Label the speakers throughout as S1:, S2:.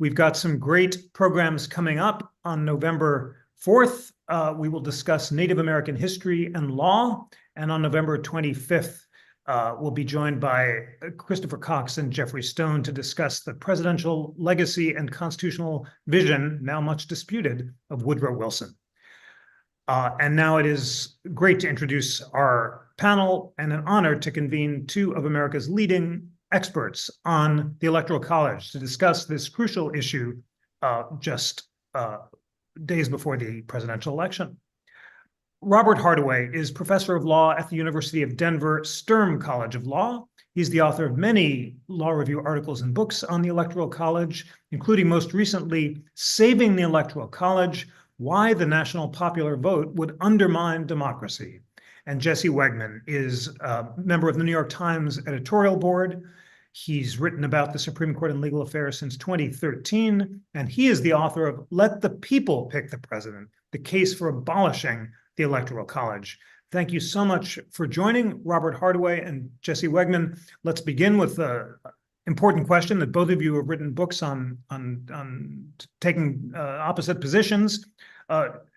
S1: We've got some great programs coming up. On November 4th, we will discuss Native American history and law. And on November 25th, we'll be joined by Christopher Cox and Jeffrey Stone to discuss the presidential legacy and constitutional vision, now much disputed, of Woodrow Wilson. And now it is great to introduce our panel and an honor to convene two of America's leading experts on the Electoral College to discuss this crucial issue just days before the presidential election. Robert Hardaway is professor of law at the University of Denver Sturm College of Law. He's the author of many law review articles and books on the Electoral College, including most recently, Saving the Electoral College, Why the National Popular Vote Would Undermine Democracy. And Jesse Wegman is a member of the New York Times editorial board. He's written about the Supreme Court and legal affairs since 2013, and he is the author of Let the People Pick the President, the case for abolishing the Electoral College. Thank you so much for joining, Robert Hardaway and Jesse Wegman. Let's begin with the important question that both of you have written books on taking opposite positions.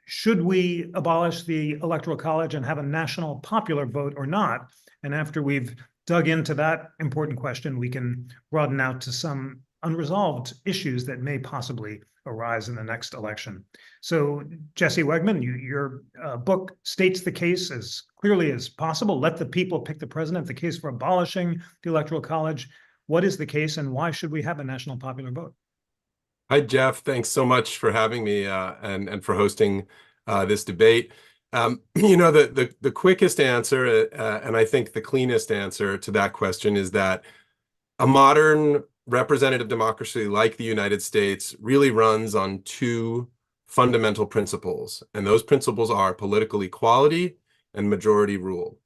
S1: Should we abolish the Electoral College and have a national popular vote or not? And after we've dug into that important question, we can broaden out to some unresolved issues that may possibly arise in the next election. So, Jesse Wegman, your book states the case as clearly as possible. Let the people pick the president, the case for abolishing the Electoral College. What is the case and why should we have a national popular vote?
S2: Hi, Jeff. Thanks so much for having me and for hosting this debate. The quickest answer, and I think the cleanest answer to that question is that a modern representative democracy like the United States really runs on two fundamental principles. And those principles are political equality and majority rule.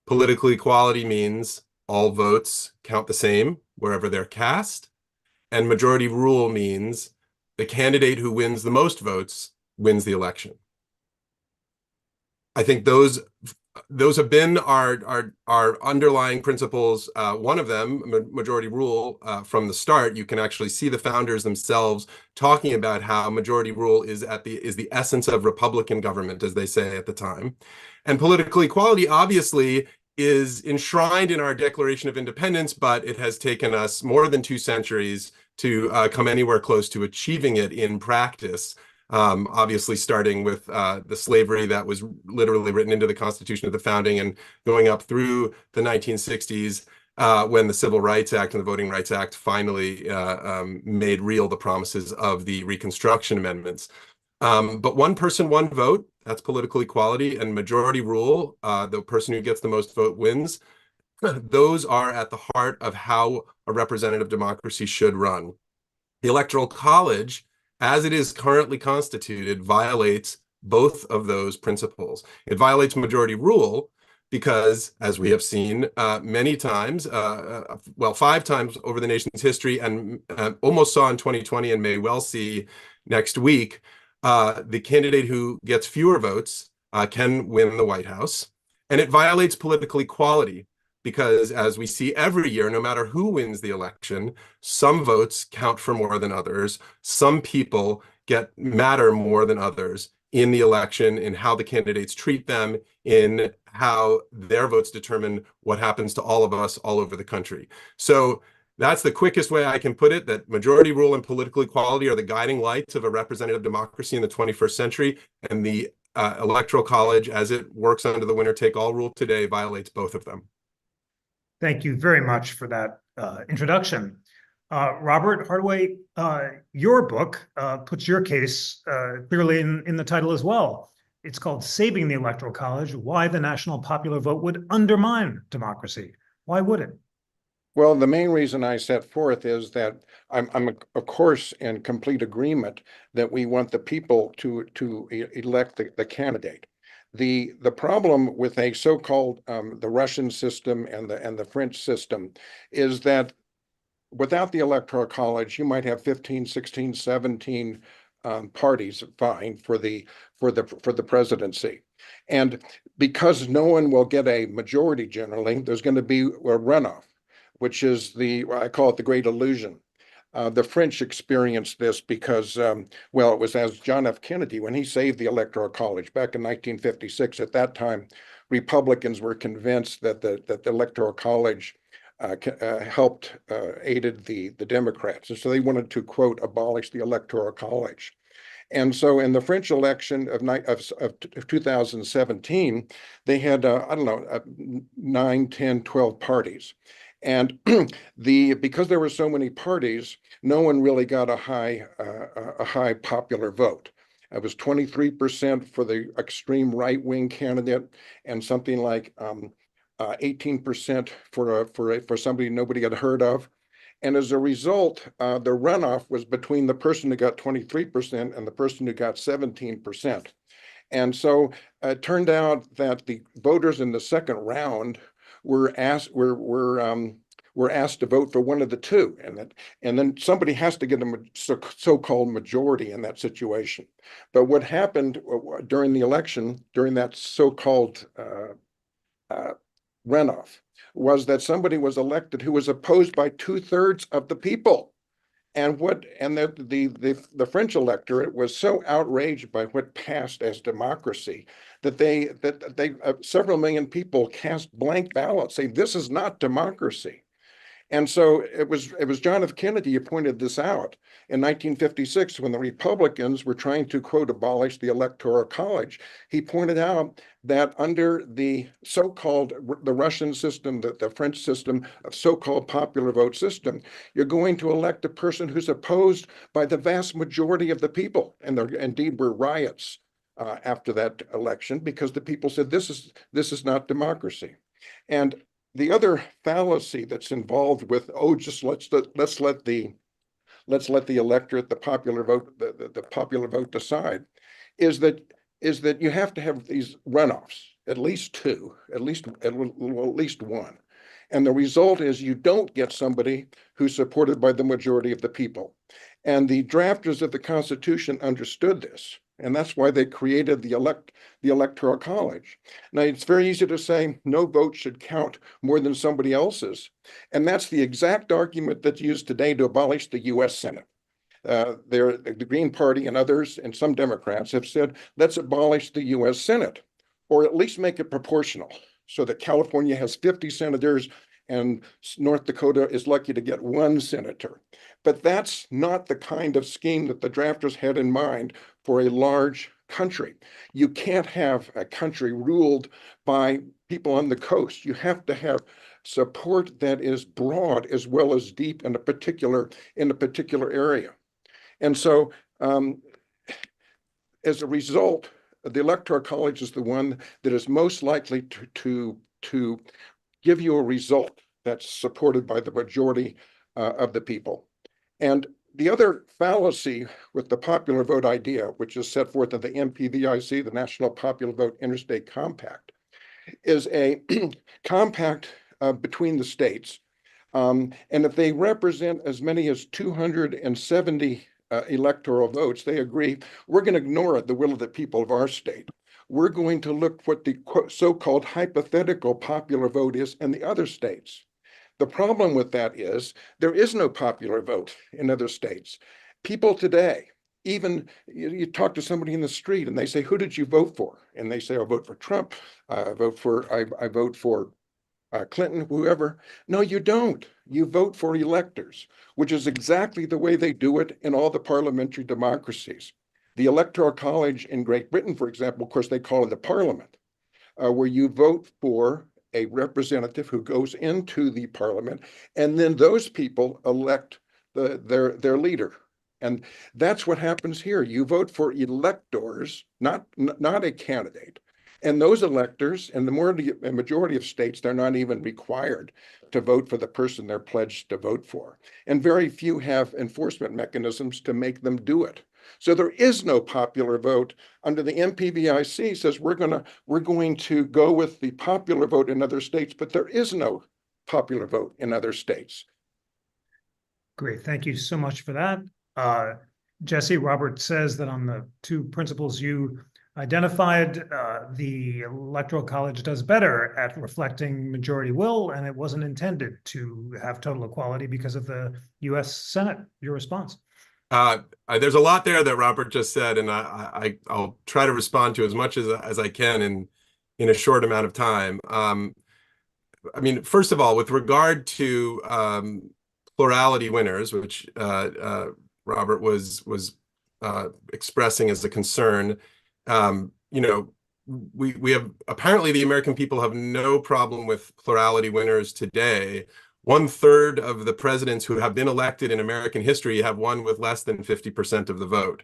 S2: Political equality means all votes count the same wherever they're cast. And majority rule means the candidate who wins the most votes wins the election. I think those have been our underlying principles. One of them, majority rule, from the start. You can actually see the founders themselves talking about how majority rule is the essence of Republican government, as they say at the time. And political equality, obviously, is enshrined in our Declaration of Independence, but it has taken us more than 2 centuries to come anywhere close to achieving it in practice. Obviously, starting with the slavery that was literally written into the Constitution of the founding and going up through the 1960s when the Civil Rights Act and the Voting Rights Act finally made real the promises of the Reconstruction Amendments. But one person, one vote, that's political equality, and majority rule, the person who gets the most vote wins. Those are at the heart of how a representative democracy should run. The Electoral College, as it is currently constituted, violates both of those principles. It violates majority rule because, as we have seen many times, 5 times over the nation's history, and almost saw in 2020 and may well see next week, the candidate who gets fewer votes can win the White House. And it violates political equality because, as we see every year, no matter who wins the election, some votes count for more than others. Some people matter more than others in the election, in how the candidates treat them, in how their votes determine what happens to all of us all over the country. So that's the quickest way I can put it, that majority rule and political equality are the guiding lights of a representative democracy in the 21st century, and the Electoral College, as it works under the winner-take-all rule today, violates both of them.
S1: Thank you very much for that introduction. Robert Hardaway, your book puts your case clearly in the title as well. It's called Saving the Electoral College, Why the National Popular Vote Would Undermine Democracy. Why would it?
S3: Well, the main reason I set forth is that I'm of course, in complete agreement that we want the people to elect the candidate. The problem with a so-called the Russian system and the French system is that without the Electoral College, you might have 15, 16, 17 parties vying for the presidency. And because no one will get a majority generally, there's going to be a runoff, which is I call it the great illusion. The French experienced this because, well, it was as John F. Kennedy, when he saved the Electoral College back in 1956. At that time, Republicans were convinced that the Electoral College aided the Democrats. And so they wanted to, quote, abolish the Electoral College. And so in the French election of 2017, they had, I don't know, 9, 10, 12 parties. And because there were so many parties, no one really got a high popular vote. It was 23% for the extreme right-wing candidate and something like 18% for somebody nobody had heard of. And as a result, the runoff was between the person who got 23% and the person who got 17%. And so it turned out that the voters in the second round were asked to vote for one of the two, and then somebody has to get a so-called majority in that situation. But what happened during the election, during that so-called runoff, was that somebody was elected who was opposed by 2/3 of the people. And the French electorate was so outraged by what passed as democracy that they several million people cast blank ballots saying this is not democracy. And so it was John F. Kennedy who pointed this out in 1956 when the Republicans were trying to, quote, abolish the Electoral College. He pointed out that under the so-called the Russian system, the French system of so-called popular vote system, you're going to elect a person who's opposed by the vast majority of the people. And there indeed were riots after that election because the people said this is not democracy. And the other fallacy that's involved with, just let's let the electorate, the popular vote decide, is that you have to have these runoffs, at least two, at least one. And the result is you don't get somebody who's supported by the majority of the people. And the drafters of the Constitution understood this. And that's why they created the Electoral College. Now, it's very easy to say no vote should count more than somebody else's. And that's the exact argument that's used today to abolish the US Senate. The Green Party and others and some Democrats have said, let's abolish the US Senate, or at least make it proportional so that California has 50 senators and North Dakota is lucky to get 1 senator. But that's not the kind of scheme that the drafters had in mind for a large country. You can't have a country ruled by people on the coast. You have to have support that is broad as well as deep in a particular area. And so as a result, the Electoral College is the one that is most likely to give you a result that's supported by the majority of the people. And the other fallacy with the popular vote idea, which is set forth in the NPVIC, the National Popular Vote Interstate Compact, is a compact between the states. And if they represent as many as 270 electoral votes, they agree, we're going to ignore the will of the people of our state. We're going to look what the so-called hypothetical popular vote is in the other states. The problem with that is there is no popular vote in other states. People today, even you talk to somebody in the street and they say, who did you vote for? And they say, I'll vote for Trump. I vote for Clinton, whoever. No, you don't. You vote for electors, which is exactly the way they do it in all the parliamentary democracies. The Electoral College in Great Britain, for example, of course, they call it a parliament, where you vote for a representative who goes into the parliament, and then those people elect their leader. And that's what happens here. You vote for electors, not a candidate. And those electors, in the majority of states, they're not even required to vote for the person they're pledged to vote for. And very few have enforcement mechanisms to make them do it. So there is no popular vote. Under the NPVIC says we're going to go with the popular vote in other states, but there is no popular vote in other states.
S1: Great, thank you so much for that. Jesse, Robert says that on the two principles you identified. The Electoral College does better at reflecting majority will, and it wasn't intended to have total equality because of the US Senate. Your response?
S2: There's a lot there that Robert just said, and I'll try to respond to as much as I can in a short amount of time. I mean, first of all, with regard to plurality winners, which Robert was expressing as a concern, you know, we have apparently the American people have no problem with plurality winners today. 1/3 of the presidents who have been elected in American history have won with less than 50% of the vote.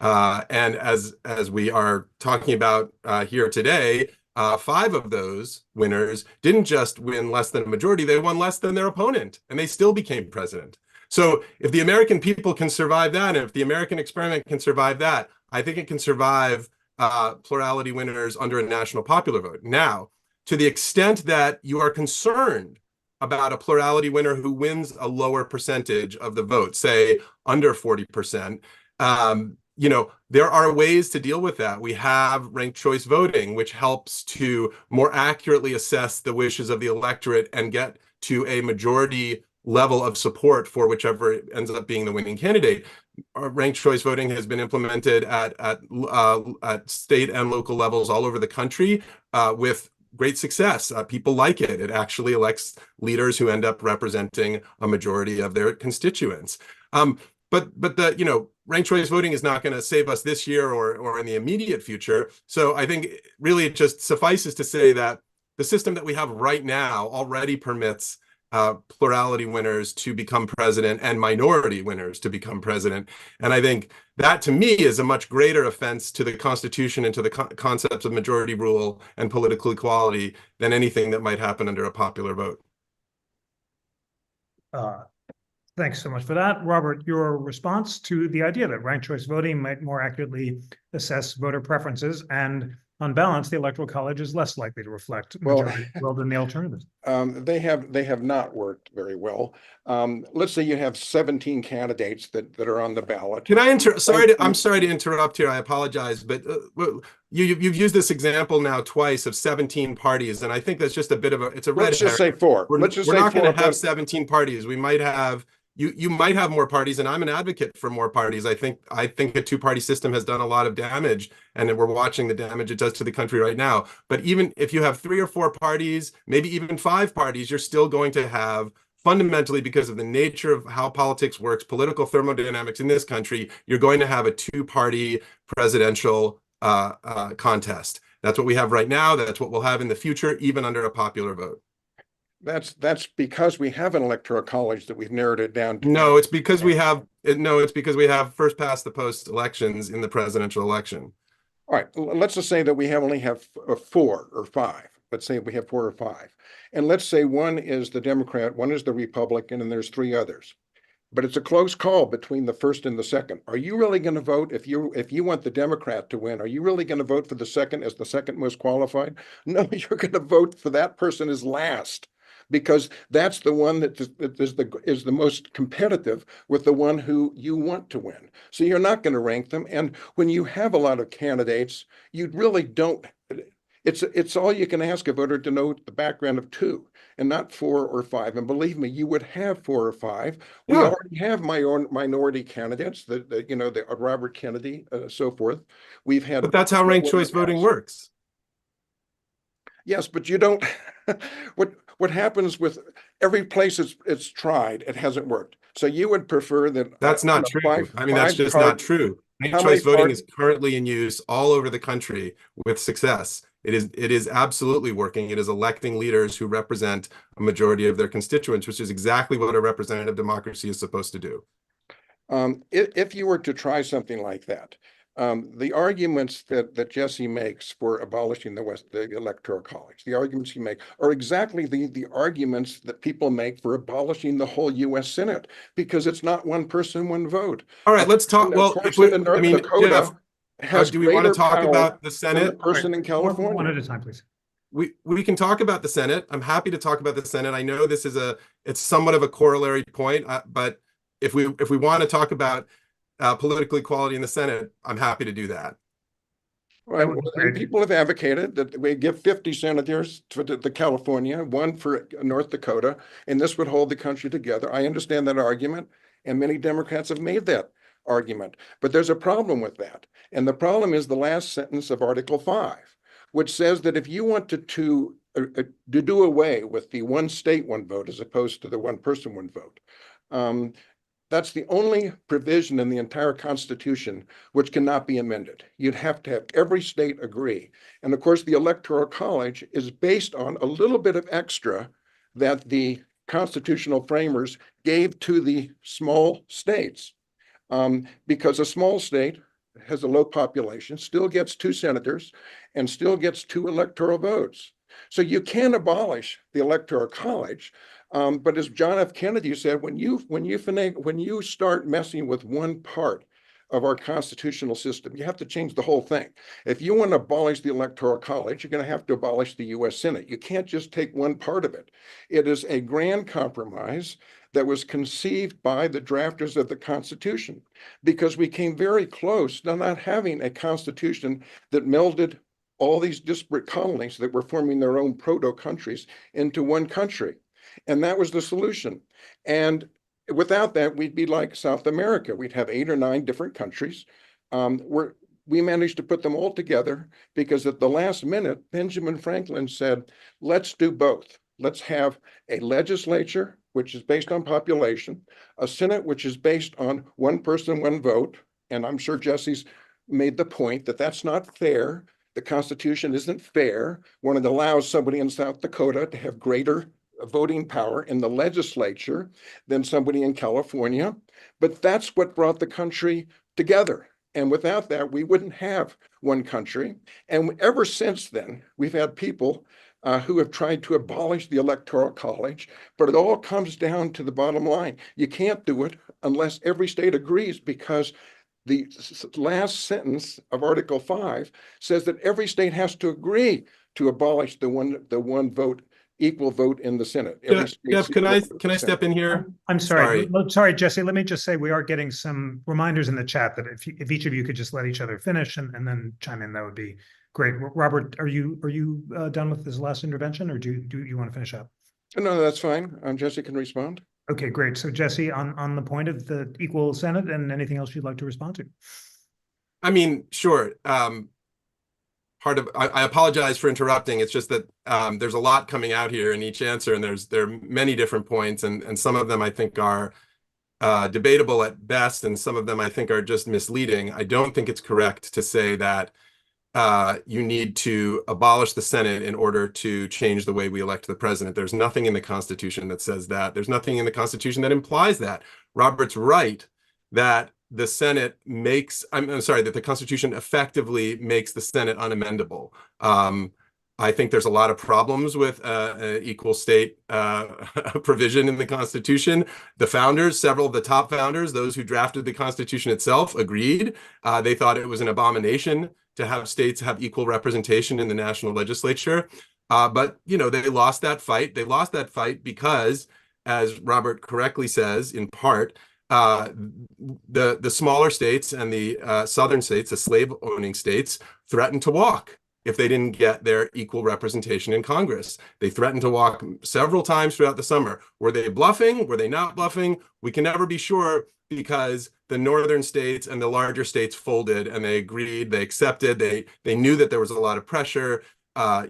S2: And as we are talking about here today, 5 of those winners didn't just win less than a majority, they won less than their opponent, and they still became president. So if the American people can survive that, and if the American experiment can survive that, I think it can survive plurality winners under a national popular vote. Now, to the extent that you are concerned about a plurality winner who wins a lower percentage of the vote, say under 40%, you know, there are ways to deal with that. We have ranked choice voting, which helps to more accurately assess the wishes of the electorate and get to a majority level of support for whichever ends up being the winning candidate. Ranked choice voting has been implemented at state and local levels all over the country with great success. People like it. It actually elects leaders who end up representing a majority of their constituents. But the, you know, ranked choice voting is not going to save us this year or in the immediate future. So I think really it just suffices to say that the system that we have right now already permits plurality winners to become president and minority winners to become president. And I think that, to me, is a much greater offense to the Constitution and to the concepts of majority rule and political equality than anything that might happen under a popular vote.
S1: Thanks so much for that. Robert, your response to the idea that ranked choice voting might more accurately assess voter preferences, and on balance, the Electoral College is less likely to reflect majority will than the alternatives.
S3: They have not worked very well. Let's say you have 17 candidates that are on the ballot.
S2: Can I I'm sorry to interrupt here. I apologize, but you've used this example now twice of 17 parties, and I think that's just a bit of it's a red herring.
S3: Let's just say 4.
S2: We're not going to have 17 parties. We might have. You might have more parties, and I'm an advocate for more parties. I think a 2-party system has done a lot of damage, and we're watching the damage it does to the country right now. But even if you have 3 or 4 parties, maybe even 5 parties, you're still going to have, fundamentally, because of the nature of how politics works, political thermodynamics in this country, you're going to have a 2-party presidential contest. That's what we have right now. That's what we'll have in the future, even under a popular vote.
S3: That's because we have an electoral college that we've narrowed it down to.
S2: No, it's because we have first past the post elections in the presidential election.
S3: All right, let's just say that we only have 4 or 5. Let's say we have 4 or 5. And let's say one is the Democrat, one is the Republican, and there's 3 others. But it's a close call between the first and the second. Are you really going to vote if you want the Democrat to win? Are you really going to vote for the second as the second most qualified? No, you're going to vote for that person as last, because that's the one that is the most competitive with the one who you want to win. So you're not going to rank them. And when you have a lot of candidates, you really don't. It's all you can ask a voter to know the background of 2 and not 4 or 5. And believe me, you would have 4 or 5. We already have minority candidates, the Robert Kennedy, so forth. We've had.
S2: But that's how ranked choice voting works.
S3: Yes, but you don't. What happens with every place it's tried, it hasn't worked. So you would prefer that.
S2: That's not true. I mean, that's just not true. Ranked choice voting is currently in use all over the country with success. It is absolutely working. It is electing leaders who represent a majority of their constituents, which is exactly what a representative democracy is supposed to do.
S3: If you were to try something like that, the arguments that Jesse makes for abolishing the Electoral College, the arguments he makes are exactly the arguments that people make for abolishing the whole U.S. Senate, because it's not one person, one vote.
S2: All right, let's talk. Well,
S3: Jeff,
S2: do we want to talk about the Senate?
S3: The person in California.
S1: One at a time, please.
S2: We can talk about the Senate. I'm happy to talk about the Senate. I know this is it's somewhat of a corollary point, but if we want to talk about political equality in the Senate, I'm happy to do that.
S3: Right. Well, and people have advocated that we give 50 senators to California, one for North Dakota, and this would hold the country together. I understand that argument, and many Democrats have made that argument. But there's a problem with that. And the problem is the last sentence of Article 5, which says that if you wanted to do away with the one state, one vote, as opposed to the one person, one vote, that's the only provision in the entire Constitution which cannot be amended. You'd have to have every state agree. And of course, the Electoral College is based on a little bit of extra that the constitutional framers gave to the small states. Because a small state has a low population, still gets 2 senators, and still gets 2 electoral votes. So you can abolish the Electoral College. But as John F. Kennedy said, when you start messing with one part of our constitutional system, you have to change the whole thing. If you want to abolish the Electoral College, you're going to have to abolish the U.S. Senate. You can't just take one part of it. It is a grand compromise that was conceived by the drafters of the Constitution, because we came very close to not having a constitution that melded all these disparate colonies that were forming their own proto-countries into one country. And that was the solution. And without that, we'd be like South America. We'd have 8 or 9 different countries. We managed to put them all together because at the last minute, Benjamin Franklin said, let's do both. Let's have a legislature, which is based on population, a Senate, which is based on one person, one vote. And I'm sure Jesse's made the point that that's not fair. The Constitution isn't fair when it allows somebody in South Dakota to have greater voting power in the legislature than somebody in California. But that's what brought the country together. And without that, we wouldn't have one country. And ever since then, we've had people who have tried to abolish the Electoral College, but it all comes down to the bottom line. You can't do it unless every state agrees, because the last sentence of Article 5 says that every state has to agree to abolish the one vote, equal vote in the Senate.
S2: Jeff, can I step in here?
S1: I'm sorry. Sorry, Jesse. Let me just say we are getting some reminders in the chat that if each of you could just let each other finish and then chime in, that would be great. Robert, are you done with this last intervention, or do you want to finish up?
S3: No, that's fine. Jesse can respond.
S1: Okay, great. So Jesse, on the point of the equal Senate, and anything else you'd like to respond to?
S2: I mean, sure. I apologize for interrupting. It's just that there's a lot coming out here in each answer, and there are many different points, and some of them I think are debatable at best, and some of them I think are just misleading. I don't think it's correct to say that you need to abolish the Senate in order to change the way we elect the president. There's nothing in the Constitution that says that. There's nothing in the Constitution that implies that. Robert's right that the Senate makes, I'm sorry, that the Constitution effectively makes the Senate unamendable. I think there's a lot of problems with equal state provision in the Constitution. The founders, several of the top founders, those who drafted the Constitution itself, agreed. They thought it was an abomination to have states have equal representation in the national legislature. But, you know, they lost that fight. They lost that fight because, as Robert correctly says, in part, the smaller states and the southern states, the slave-owning states, threatened to walk if they didn't get their equal representation in Congress. They threatened to walk several times throughout the summer. Were they bluffing? Were they not bluffing? We can never be sure, because the northern states and the larger states folded, and they agreed, they accepted, they knew that there was a lot of pressure.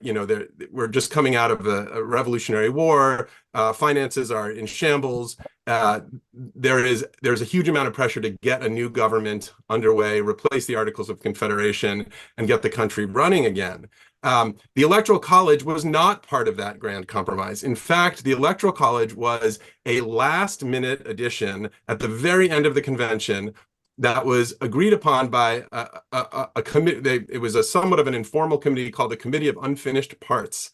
S2: You know, we're just coming out of a Revolutionary War. Finances are in shambles. There's a huge amount of pressure to get a new government underway, replace the Articles of Confederation, and get the country running again. The Electoral College was not part of that grand compromise. In fact, the Electoral College was a last-minute addition at the very end of the convention that was agreed upon by a committee. It was a somewhat of an informal committee called the Committee of Unfinished Parts,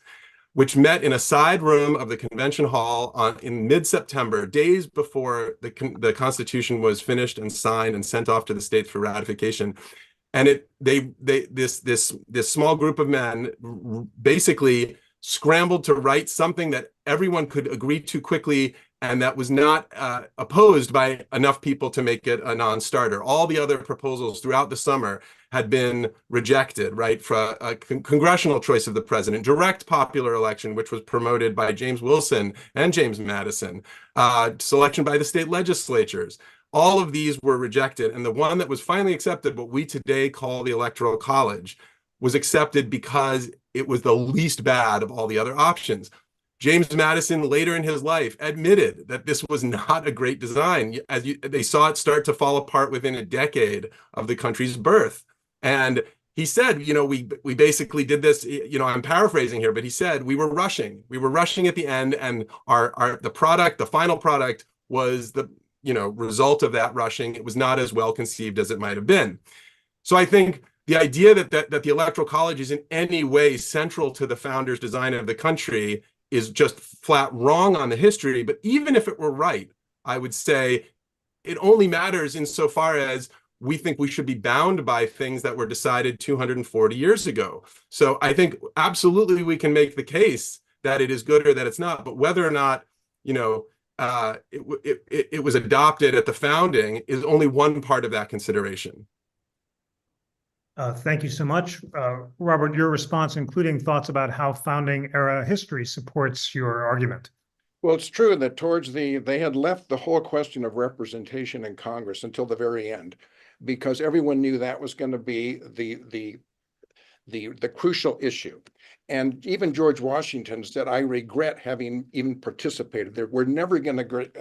S2: which met in a side room of the convention hall in mid-September, days before the Constitution was finished and signed and sent off to the states for ratification. And this small group of men basically scrambled to write something that everyone could agree to quickly and that was not opposed by enough people to make it a non-starter. All the other proposals throughout the summer had been rejected, right? For a congressional choice of the president, direct popular election, which was promoted by James Wilson and James Madison, selection by the state legislatures. All of these were rejected. And the one that was finally accepted, what we today call the Electoral College, was accepted because it was the least bad of all the other options. James Madison, later in his life, admitted that this was not a great design. They saw it start to fall apart within a decade of the country's birth. And he said, we basically did this, I'm paraphrasing here, but he said we were rushing. We were rushing at the end, and the final product was the result of that rushing. It was not as well conceived as it might have been. So I think the idea that the Electoral College is in any way central to the founders' design of the country is just flat wrong on the history. But even if it were right, I would say it only matters insofar as we think we should be bound by things that were decided 240 years ago. So I think absolutely we can make the case that it is good or that it's not, but whether or not, it was adopted at the founding is only one part of that consideration.
S1: Thank you so much. Robert, your response, including thoughts about how founding era history supports your argument.
S3: Well, it's true that they had left the whole question of representation in Congress until the very end, because everyone knew that was going to be the crucial issue. And even George Washington said, "I regret having even participated there. We're never going to get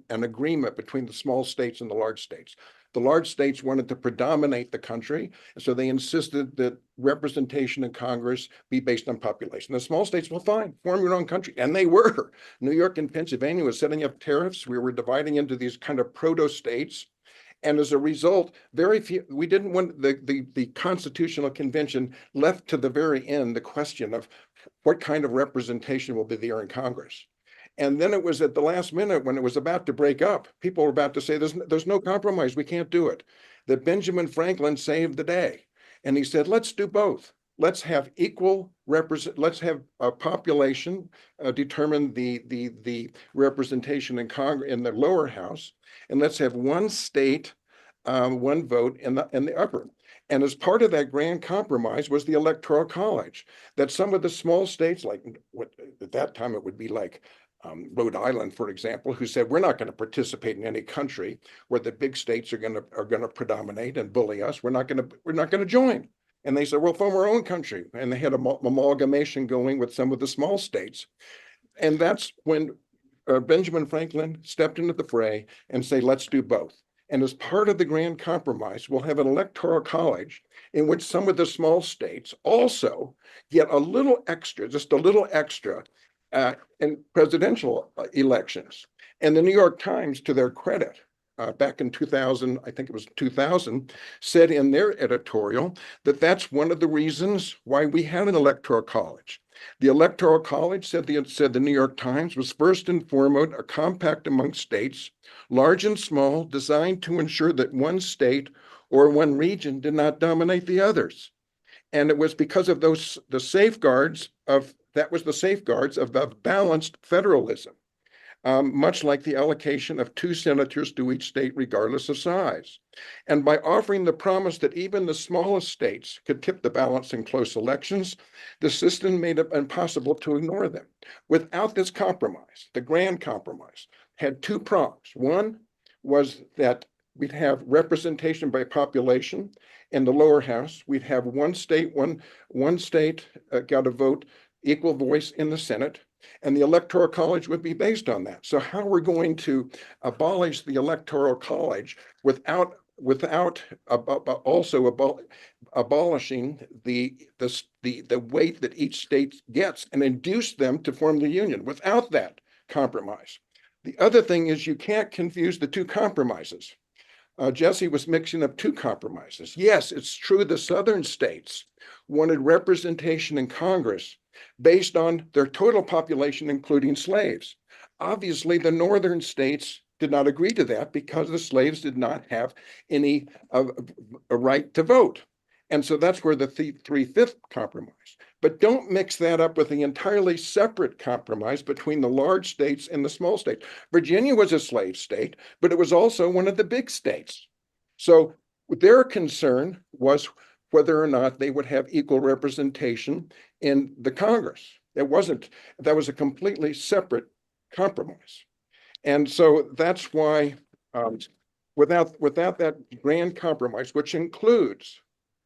S3: an agreement between the small states and the large states." The large states wanted to predominate the country, so they insisted that representation in Congress be based on population. The small states, well, fine, form your own country. And they were. New York and Pennsylvania was setting up tariffs. We were dividing into these kind of proto-states. And as a result, we didn't want the Constitutional Convention left to the very end the question of what kind of representation will be there in Congress. And then it was at the last minute when it was about to break up, people were about to say, there's no compromise, we can't do it, that Benjamin Franklin saved the day. And he said, let's do both. Let's have let's have a population determine the representation in Congress, in the lower house, and let's have one state, one vote in the upper. And as part of that grand compromise was the Electoral College, that some of the small states, like at that time it would be like Rhode Island, for example, who said, we're not going to participate in any country where the big states are going to predominate and bully us. We're not going to join. And they said, well, form our own country. And they had an amalgamation going with some of the small states. And that's when Benjamin Franklin stepped into the fray and say, let's do both. And as part of the grand compromise, we'll have an electoral college in which some of the small states also get a little extra, just a little extra in presidential elections. And the New York Times, to their credit, back in 2000, I think it was 2000, said in their editorial that that's one of the reasons why we had an electoral college. The Electoral College, said the New York Times, was first and foremost a compact among states, large and small, designed to ensure that one state or one region did not dominate the others. And it was because of the safeguards of the balanced federalism, much like the allocation of 2 senators to each state, regardless of size. And by offering the promise that even the smallest states could tip the balance in close elections, the system made it impossible to ignore them. Without this compromise, the grand compromise had 2 prongs. One was that we'd have representation by population. In the lower house, we'd have one state got a vote, equal voice in the Senate, and the Electoral College would be based on that. So how we're going to abolish the Electoral College without also abolishing the weight that each state gets and induce them to form the union without that compromise. The other thing is you can't confuse the 2 compromises. Jesse was mixing up 2 compromises. Yes, it's true the southern states wanted representation in Congress based on their total population, including slaves. Obviously, the northern states did not agree to that because the slaves did not have any a right to vote. And so that's where the 3/5 compromise. But don't mix that up with the entirely separate compromise between the large states and the small states. Virginia was a slave state, but it was also one of the big states. So their concern was whether or not they would have equal representation in the Congress. That was a completely separate compromise. And so that's why without that grand compromise, which includes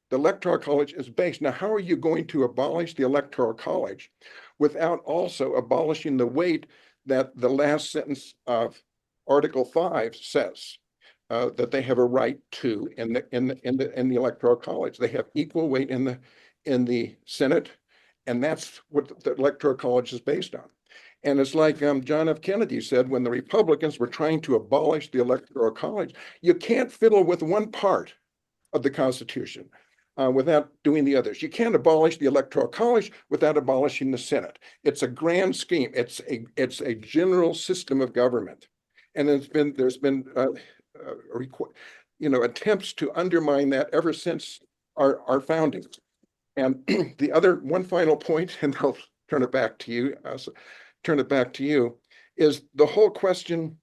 S3: the Electoral College is based. Now, how are you going to abolish the Electoral College without also abolishing the weight that the last sentence of Article 5 says that they have a right to in the Electoral College? They have equal weight in the Senate, and that's what the Electoral College is based on. And it's like John F. Kennedy said when the Republicans were trying to abolish the Electoral College, you can't fiddle with one part of the Constitution without doing the others. You can't abolish the Electoral College without abolishing the Senate. It's a grand scheme. It's a general system of government, and there's been attempts to undermine that ever since our founding. And the other one final point, and I'll turn it back to you. Is the whole question.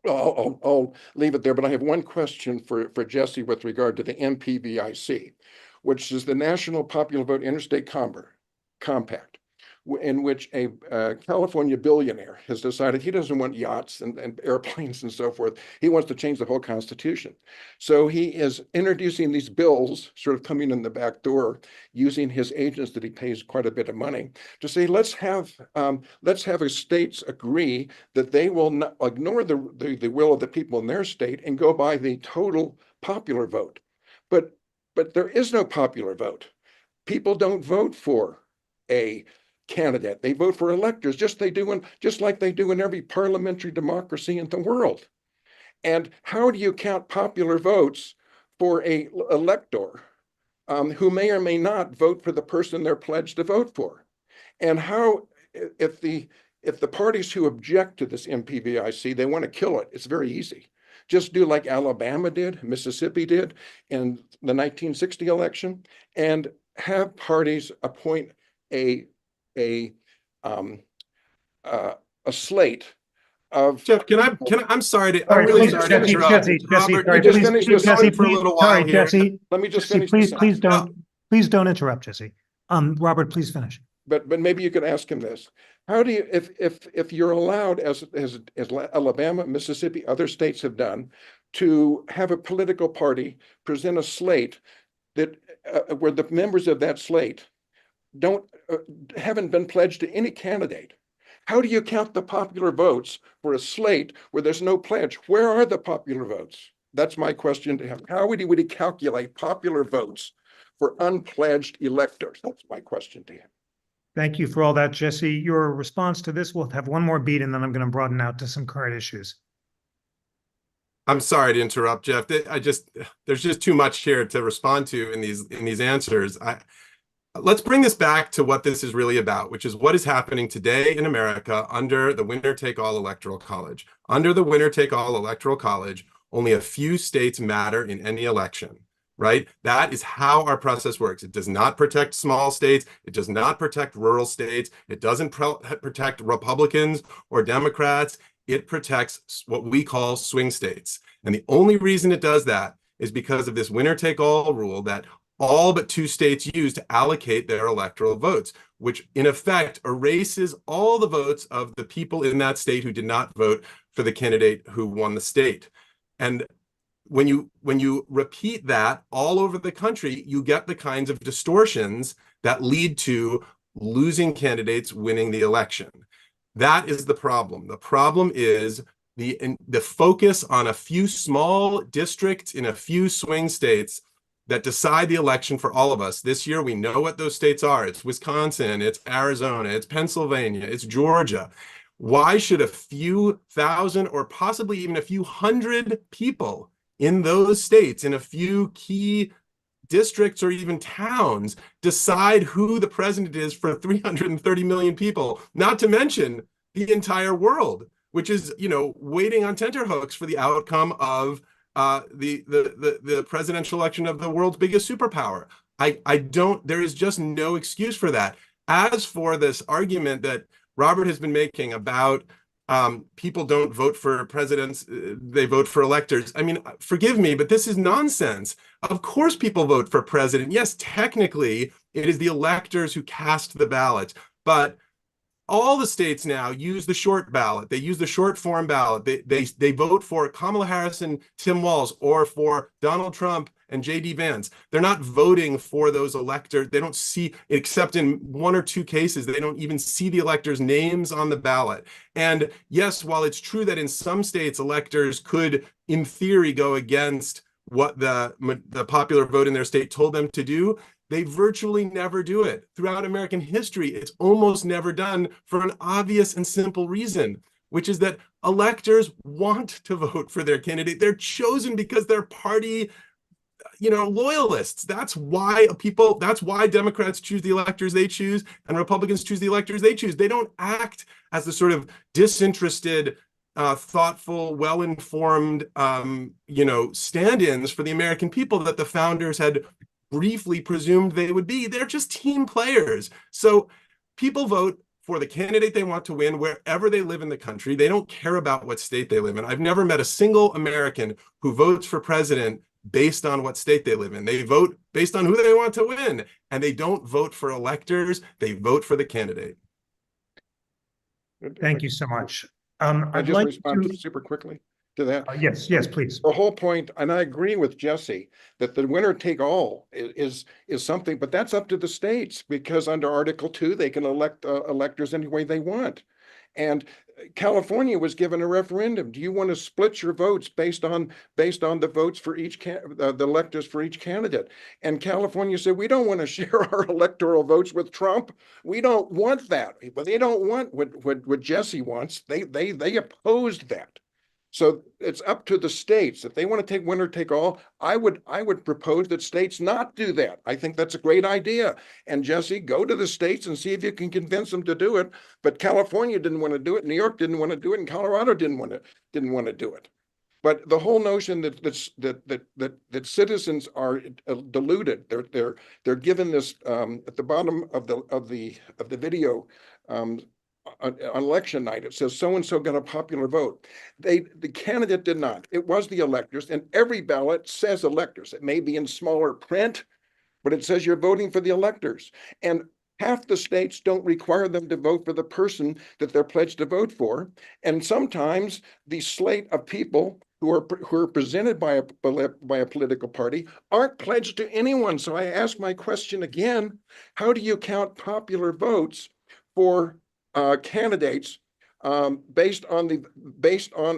S3: Well, I'll leave it there, but I have one question for Jesse with regard to the NPVIC, which is the National Popular Vote Interstate Compact, in which a California billionaire has decided he doesn't want yachts and airplanes and so forth. He wants to change the whole Constitution. So he is introducing these bills, sort of coming in the back door, using his agents that he pays quite a bit of money to say, let's have states agree that they will not ignore the will of the people in their state and go by the total popular vote. But there is no popular vote. People don't vote for a candidate. They vote for electors, just like they do in every parliamentary democracy in the world. And how do you count popular votes for a elector who may or may not vote for the person they're pledged to vote for? And how, if the parties who object to this NPVIC, they want to kill it, it's very easy. Just do like Alabama did, Mississippi did in the 1960 election, and have parties appoint a slate of.
S2: Jeff, I'm sorry to,
S1: All
S2: I'm
S1: right,
S2: really
S1: please,
S2: sorry to
S1: Jesse,
S2: interrupt.
S1: Jesse,
S2: Robert,
S1: sorry,
S2: you just
S1: please,
S2: finished
S1: please,
S2: this
S1: Jesse,
S2: for a
S1: please,
S2: little
S1: sorry,
S2: while here.
S1: Jesse.
S3: Let me just
S1: Jesse,
S3: finish.
S1: please don't interrupt, Jesse. Robert, please finish.
S3: But maybe you could ask him this. How do you, if you're allowed, as Alabama, Mississippi, other states have done, to have a political party present a slate that where the members of that slate haven't been pledged to any candidate? How do you count the popular votes for a slate where there's no pledge? Where are the popular votes? That's my question to him. How would he calculate popular votes for unpledged electors? That's my question to him.
S1: Thank you for all that, Jesse. Your response to this will have one more beat, and then I'm going to broaden out to some current issues.
S2: I'm sorry to interrupt, Jeff. There's just too much here to respond to in these answers. Let's bring this back to what this is really about, which is what is happening today in America under the winner-take-all Electoral College. Under the winner-take-all Electoral College, only a few states matter in any election, right? That is how our process works. It does not protect small states. It does not protect rural states. It doesn't protect Republicans or Democrats. It protects what we call swing states. And the only reason it does that is because of this winner-take-all rule that all but 2 states use to allocate their electoral votes, which in effect erases all the votes of the people in that state who did not vote for the candidate who won the state. And when you repeat that all over the country, you get the kinds of distortions that lead to losing candidates winning the election. That is the problem. The problem is the focus on a few small districts in a few swing states that decide the election for all of us. This year, we know what those states are. It's Wisconsin, it's Arizona, it's Pennsylvania, it's Georgia. Why should a few thousand or possibly even a few hundred people in those states, in a few key districts or even towns, decide who the president is for 330 million people, not to mention the entire world, which is, waiting on tenterhooks for the outcome of the presidential election of the world's biggest superpower? there is just no excuse for that. As for this argument that Robert has been making about people don't vote for presidents, they vote for electors. I mean, forgive me, but this is nonsense. Of course people vote for president. Yes, technically it is the electors who cast the ballot, but all the states now use the short ballot. They use the short form ballot. They vote for Kamala Harris and Tim Walz or for Donald Trump and J.D. Vance. They're not voting for those electors. They don't see, except in one or two cases, they don't even see the electors' names on the ballot. And yes, while it's true that in some states electors could, in theory, go against what the popular vote in their state told them to do, they virtually never do it. Throughout American history, it's almost never done for an obvious and simple reason, which is that electors want to vote for their candidate. They're chosen because they're party, loyalists. That's why Democrats choose the electors they choose and Republicans choose the electors they choose. They don't act as the sort of disinterested, thoughtful, well-informed, stand-ins for the American people that the founders had briefly presumed they would be. They're just team players. So people vote for the candidate they want to win wherever they live in the country. They don't care about what state they live in. I've never met a single American who votes for president based on what state they live in. They vote based on who they want to win, and they don't vote for electors. They vote for the candidate.
S1: Thank you so much.
S3: I
S1: I'd
S3: just
S1: like
S3: respond
S1: to,
S3: super quickly to that.
S1: yes, please.
S3: The whole point, and I agree with Jesse, that the winner take all is something, but that's up to the states, because under Article 2, they can elect electors any way they want. And California was given a referendum. Do you want to split your votes based on the votes for each the electors for each candidate? And California said, we don't want to share our electoral votes with Trump. We don't want that. But they don't want what Jesse wants. They opposed that. So it's up to the states. If they want to take winner take all, I would propose that states not do that. I think that's a great idea. And Jesse, go to the states and see if you can convince them to do it. But California didn't want to do it. New York didn't want to do it, and Colorado didn't want to do it. But the whole notion that citizens are deluded, they're given this at the bottom of the video. On election night, it says so-and-so got a popular vote. The candidate did not. It was the electors, and every ballot says electors. It may be in smaller print, but it says you're voting for the electors. And half the states don't require them to vote for the person that they're pledged to vote for. And sometimes the slate of people who are presented by a political party aren't pledged to anyone. So I ask my question again: how do you count popular votes for candidates based on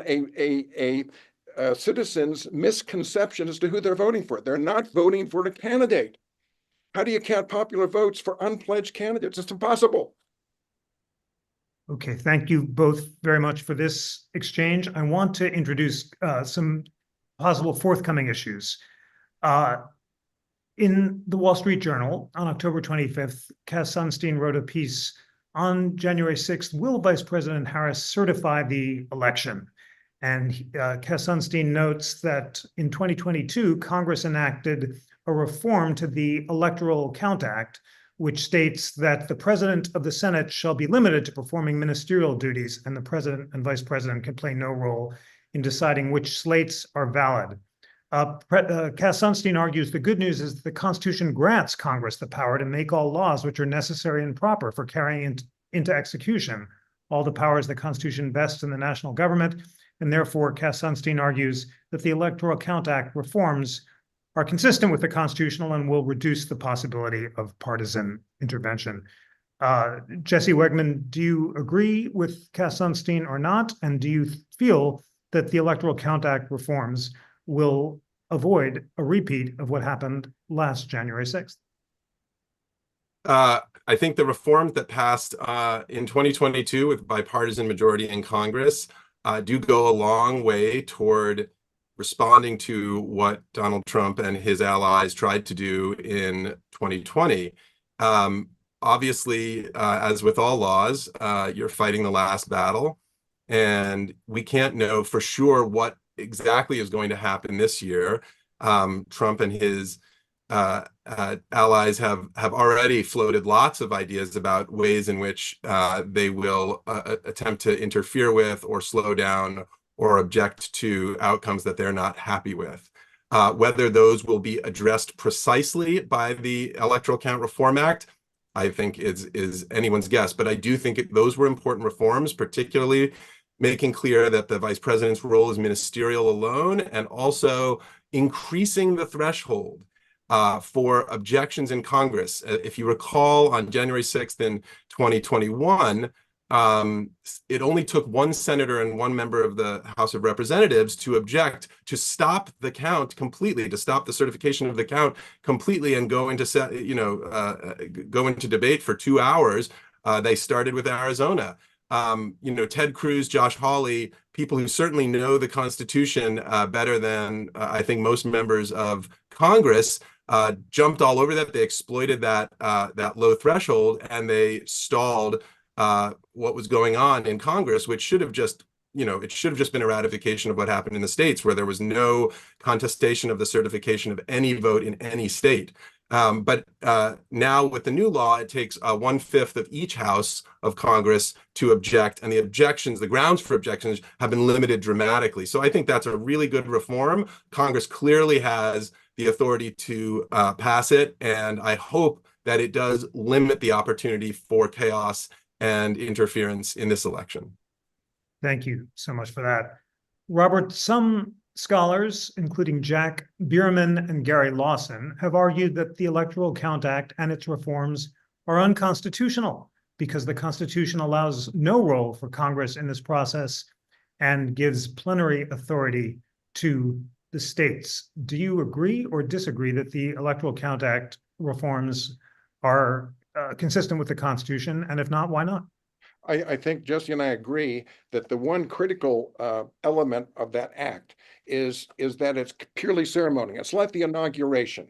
S3: a citizen's misconception as to who they're voting for? They're not voting for the candidate. How do you count popular votes for unpledged candidates? It's impossible.
S1: Okay, thank you both very much for this exchange. I want to introduce some possible forthcoming issues. In the Wall Street Journal on October 25th, Cass Sunstein wrote a piece on January 6th, will Vice President Harris certify the election? And Cass Sunstein notes that in 2022, Congress enacted a reform to the Electoral Count Act, which states that the president of the Senate shall be limited to performing ministerial duties, and the president and vice president can play no role in deciding which slates are valid. Cass Sunstein argues the good news is that the Constitution grants Congress the power to make all laws which are necessary and proper for carrying into execution all the powers the Constitution vests in the national government, and therefore Cass Sunstein argues that the Electoral Count Act reforms are consistent with the Constitutional and will reduce the possibility of partisan intervention. Jesse Wegman, do you agree with Cass Sunstein or not? And do you feel that the Electoral Count Act reforms will avoid a repeat of what happened last January 6th?
S2: I think the reforms that passed in 2022 with bipartisan majority in Congress do go a long way toward responding to what Donald Trump and his allies tried to do in 2020. Obviously, as with all laws, you're fighting the last battle, and we can't know for sure what exactly is going to happen this year. Trump and his allies have already floated lots of ideas about ways in which they will attempt to interfere with or slow down or object to outcomes that they're not happy with. Whether those will be addressed precisely by the Electoral Count Reform Act, I think is anyone's guess. But I do think those were important reforms, particularly making clear that the vice president's role is ministerial alone, and also increasing the threshold for objections in Congress. If you recall, on January 6th in 2021, it only took one senator and one member of the House of Representatives to object to stop the count completely, to stop the certification of the count completely, and go into go into debate for 2 hours. They started with Arizona. Ted Cruz, Josh Hawley, people who certainly know the Constitution better than I think most members of Congress, jumped all over that. They exploited that low threshold, and they stalled what was going on in Congress, which should have just, it should have just been a ratification of what happened in the states, where there was no contestation of the certification of any vote in any state. But now with the new law, it takes 1/5 of each house of Congress to object, and the grounds for objections have been limited dramatically. So I think that's a really good reform. Congress clearly has the authority to pass it, and I hope that it does limit the opportunity for chaos and interference in this election.
S1: Thank you so much for that. Robert, some scholars, including Jack Bierman and Gary Lawson, have argued that the Electoral Count Act and its reforms are unconstitutional because the Constitution allows no role for Congress in this process and gives plenary authority to the states. Do you agree or disagree that the Electoral Count Act reforms are consistent with the Constitution? And if not, why not?
S3: I think Jesse and I agree that the one critical element of that act is that it's purely ceremonial. It's like the inauguration.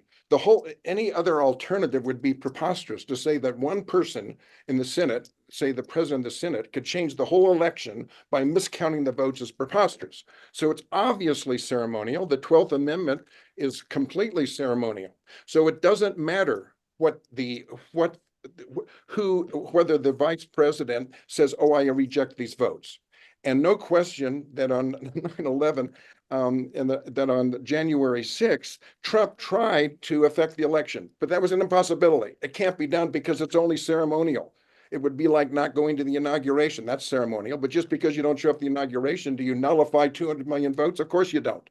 S3: Any other alternative would be preposterous. To say that one person in the Senate, say the president of the Senate, could change the whole election by miscounting the votes is preposterous. So it's obviously ceremonial. The 12th Amendment is completely ceremonial. So it doesn't matter whether the vice president says, "Oh, I reject these votes." And no question that on 9/11, that on January 6th, Trump tried to affect the election, but that was an impossibility. It can't be done because it's only ceremonial. It would be like not going to the inauguration. That's ceremonial. But just because you don't show up at the inauguration, do you nullify 200 million votes? Of course you don't.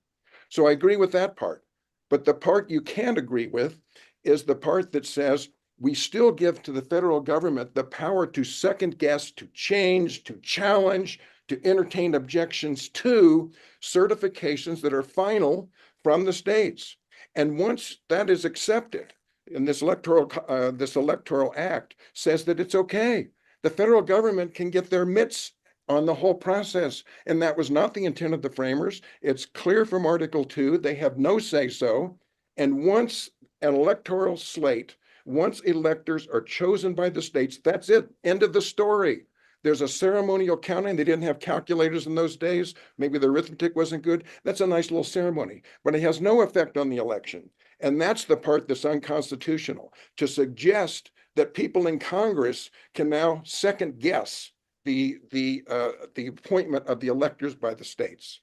S3: So I agree with that part. But the part you can't agree with is the part that says, we still give to the federal government the power to second guess, to change, to challenge, to entertain objections to certifications that are final from the states. And once that is accepted, and this electoral act says that it's okay, the federal government can get their mitts on the whole process. And that was not the intent of the framers. It's clear from Article 2, they have no say-so. And once an electoral slate, once electors are chosen by the states, that's it. End of the story. There's a ceremonial counting. They didn't have calculators in those days. Maybe the arithmetic wasn't good. That's a nice little ceremony, but it has no effect on the election. And that's the part that's unconstitutional, to suggest that people in Congress can now second guess the appointment of the electors by the states.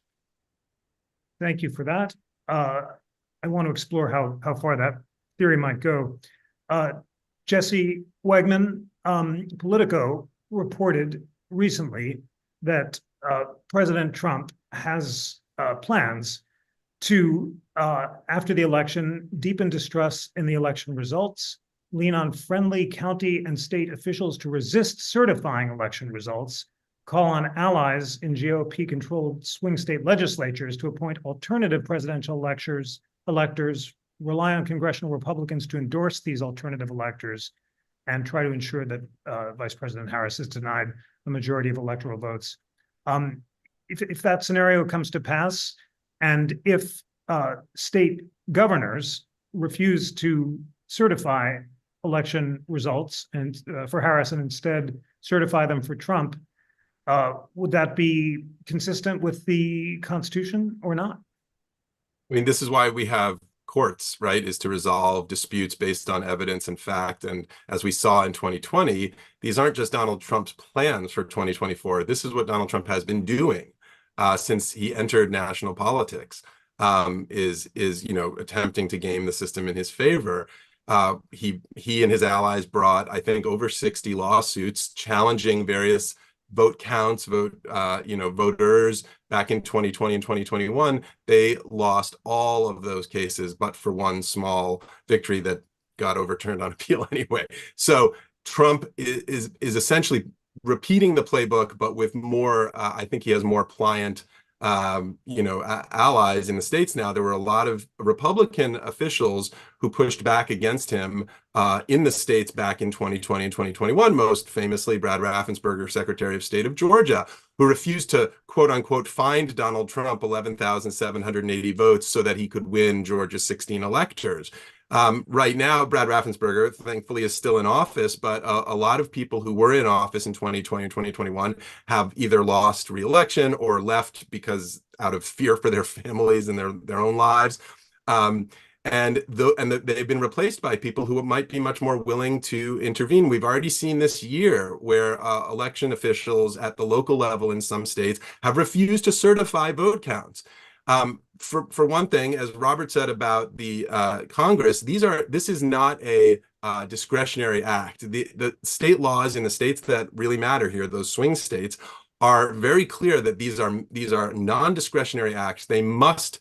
S1: Thank you for that. I want to explore how far that theory might go. Jesse Wegman, Politico, reported recently that President Trump has plans to, after the election, deepen distrust in the election results, lean on friendly county and state officials to resist certifying election results, call on allies in GOP-controlled swing state legislatures to appoint alternative presidential electors, rely on congressional Republicans to endorse these alternative electors, and try to ensure that Vice President Harris is denied a majority of electoral votes. If that scenario comes to pass, and if state governors refuse to certify election results and for Harris and instead certify them for Trump, would that be consistent with the Constitution or not?
S2: I mean, this is why we have courts, right, is to resolve disputes based on evidence and fact. And as we saw in 2020, these aren't just Donald Trump's plans for 2024. This is what Donald Trump has been doing since he entered national politics, is attempting to game the system in his favor. He and his allies brought, I think, over 60 lawsuits challenging various vote counts, voters back in 2020 and 2021. They lost all of those cases, but for one small victory that got overturned on appeal anyway. So Trump is essentially repeating the playbook, but with more, I think he has more pliant allies in the states now. There were a lot of Republican officials who pushed back against him in the states back in 2020 and 2021, most famously Brad Raffensperger, Secretary of State of Georgia, who refused to, quote unquote, find Donald Trump 11,780 votes so that he could win Georgia's 16 electors. Right now, Brad Raffensperger, thankfully, is still in office, but a lot of people who were in office in 2020 and 2021 have either lost re-election or left because out of fear for their families and their own lives. And they've been replaced by people who might be much more willing to intervene. We've already seen this year where election officials at the local level in some states have refused to certify vote counts. For one thing, as Robert said about the Congress, this is not a discretionary act. The state laws in the states that really matter here, those swing states, are very clear that these are non-discretionary acts. They must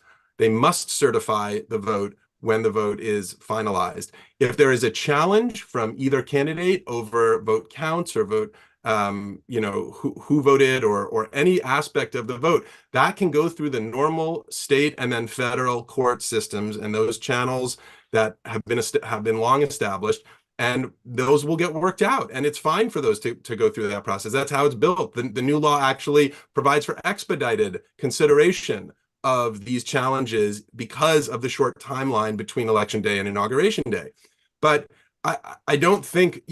S2: certify the vote when the vote is finalized. If there is a challenge from either candidate over vote counts or vote who voted or any aspect of the vote, that can go through the normal state and then federal court systems and those channels that have been long established, and those will get worked out. And it's fine for those to go through that process. That's how it's built. The new law actually provides for expedited consideration of these challenges because of the short timeline between Election Day and Inauguration Day. But I don't think,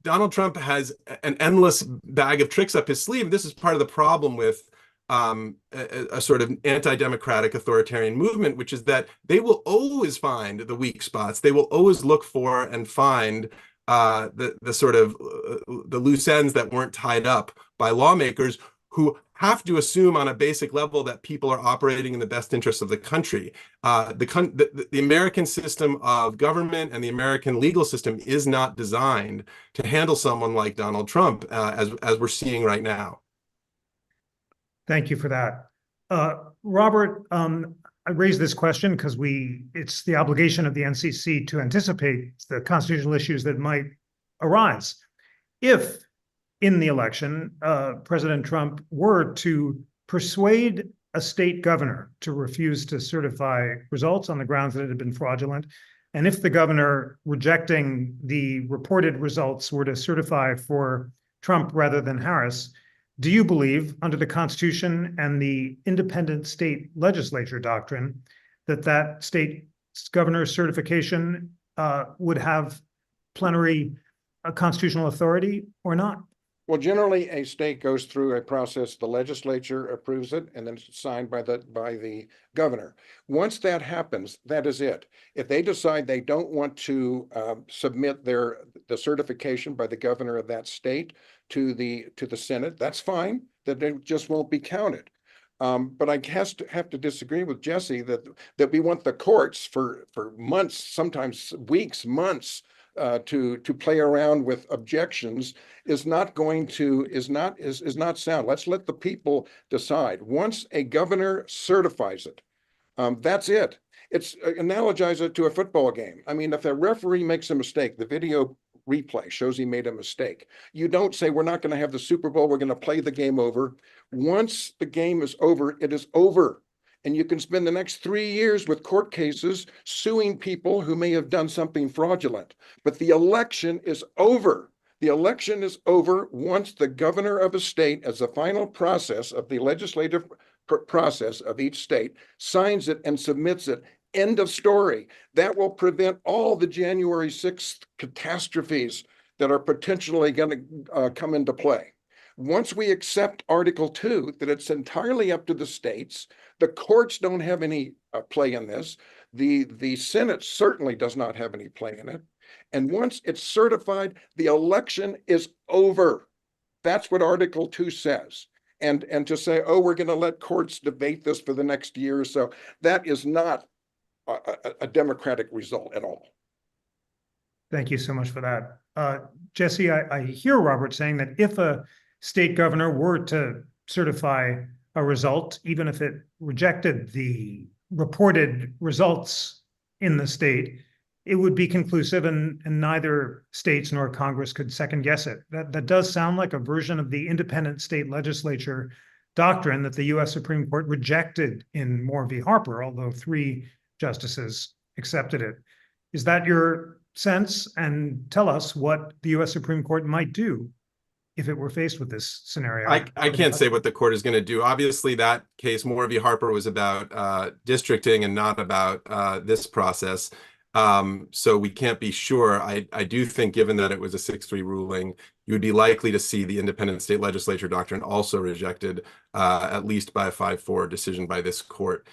S2: Donald Trump has an endless bag of tricks up his sleeve. This is part of the problem with a sort of anti-democratic authoritarian movement, which is that they will always find the weak spots. They will always look for and find the sort of the loose ends that weren't tied up by lawmakers who have to assume on a basic level that people are operating in the best interests of the country. The American system of government and the American legal system is not designed to handle someone like Donald Trump, as we're seeing right now.
S1: Thank you for that. Robert, I raised this question because it's the obligation of the NCC to anticipate the constitutional issues that might arise. If in the election, President Trump were to persuade a state governor to refuse to certify results on the grounds that it had been fraudulent, and if the governor rejecting the reported results were to certify for Trump rather than Harris, do you believe, under the Constitution and the independent state legislature doctrine, that state governor's certification would have plenary constitutional authority or not?
S3: Well, generally, a state goes through a process, the legislature approves it, and then it's signed by the governor. Once that happens, that is it. If they decide they don't want to submit the certification by the governor of that state to the Senate, that's fine, that it just won't be counted. But I have to disagree with Jesse that we want the courts for months, sometimes weeks, months, to play around with objections is not sound. Let's let the people decide. Once a governor certifies it, that's it. Analogize it to a football game. I mean, if a referee makes a mistake, the video replay shows he made a mistake. You don't say, we're not going to have the Super Bowl, we're going to play the game over. Once the game is over, it is over. And you can spend the next 3 years with court cases suing people who may have done something fraudulent. But the election is over. The election is over once the governor of a state, as the final process of the legislative process of each state, signs it and submits it. End of story. That will prevent all the January 6th catastrophes that are potentially going to come into play. Once we accept Article 2, that it's entirely up to the states, the courts don't have any play in this, The Senate certainly does not have any play in it. And once it's certified, the election is over. That's what Article 2 says. And to say, oh, we're going to let courts debate this for the next year or so, that is not a democratic result at all.
S1: Thank you so much for that. Jesse, I hear Robert saying that if a state governor were to certify a result, even if it rejected the reported results in the state, it would be conclusive and neither states nor Congress could second guess it. That does sound like a version of the independent state legislature doctrine that the US Supreme Court rejected in Moore v. Harper, although 3 justices accepted it. Is that your sense? And tell us what the US Supreme Court might do if it were faced with this scenario.
S2: I can't say what the court is going to do. Obviously, that case, Moore v. Harper, was about districting and not about this process. So we can't be sure. I do think, given that it was a 6-3 ruling, you would be likely to see the independent state legislature doctrine also rejected, at least by a 5-4 decision by this court.